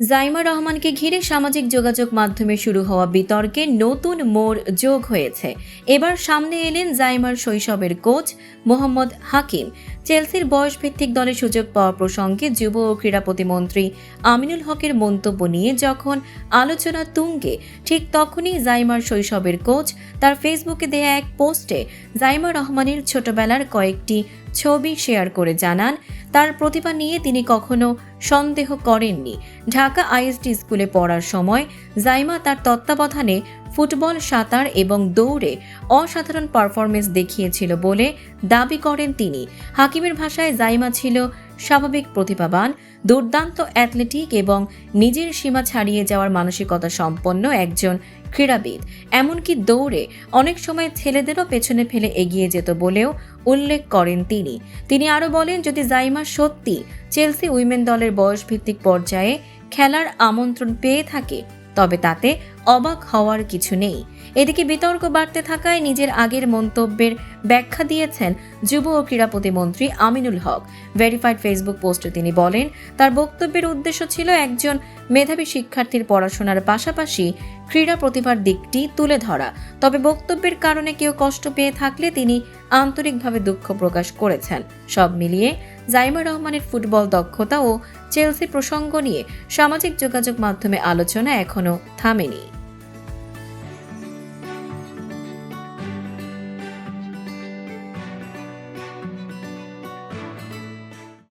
জাইমা রহমানকে ঘিরে সামাজিক যোগাযোগ মাধ্যমে শুরু হওয়া বিতর্কে নতুন মোড় যোগ হয়েছে। এবার সামনে এলেন জাইমার শৈশবের কোচ মোহাম্মদ হাকিম। চেলসির বয়সভিত্তিক দলে সুযোগ পাওয়া প্রসঙ্গে যুব ও ক্রীড়া প্রতিমন্ত্রী আমিনুল হকের মন্তব্য নিয়ে যখন আলোচনা তুঙ্গে, ঠিক তখনই জাইমার শৈশবের কোচ তার ফেসবুকে দেয়া এক পোস্টে জাইমা রহমানের ছোটবেলার কয়েকটি ছবি শেয়ার করে জানান, তার প্রতিভা নিয়ে তিনি কখনো সন্দেহ করেননি। ঢাকা আইএসডি স্কুলে পড়ার সময় জাইমা তার তত্ত্বাবধানে ফুটবল, সাঁতার এবং দৌড়ে অসাধারণ পারফরমেন্স দেখিয়েছিল বলে দাবি করেন তিনি। হাকিমের ভাষায় জাইমা ছিল স্বাভাবিক প্রতিভাবান, দুর্দান্ত অ্যাথলেটিক এবং নিজের সীমা ছাড়িয়ে যাওয়ার মানসিকতা সম্পন্ন একজন ক্রীড়াবিদ। এমনকি দৌড়ে অনেক সময় ছেলেদেরও পেছনে ফেলে এগিয়ে যেত বলেও উল্লেখ করেন তিনি। তিনি আরও বলেন, যদি জাইমা সত্যি চেলসি উইমেন দলের বয়সভিত্তিক পর্যায়ে খেলার আমন্ত্রণ পেয়ে থাকে তবে তাতে অবাক হওয়ার কিছু নেই। এদিকে বিতর্ক বাড়তে থাকায় নিজের আগের মন্তব্যের ব্যাখ্যা দিয়েছেন যুব ও ক্রীড়া প্রতিমন্ত্রী আমিনুল হক। ভেরিফাইড ফেসবুক পোস্টে তিনি বলেন, তার বক্তব্যের উদ্দেশ্য ছিল একজন মেধাবী শিক্ষার্থীর পড়াশোনার পাশাপাশি ক্রীড়া প্রতিভার দিকটি তুলে ধরা। তবে বক্তব্যের কারণে কেউ কষ্ট পেয়ে থাকলে তিনি আন্তরিকভাবে দুঃখ প্রকাশ করেছেন। সব মিলিয়ে জাইমা রহমানের ফুটবল দক্ষতা ও চেলসি প্রসঙ্গ নিয়ে সামাজিক যোগাযোগ মাধ্যমে আলোচনা এখনো থামেনি।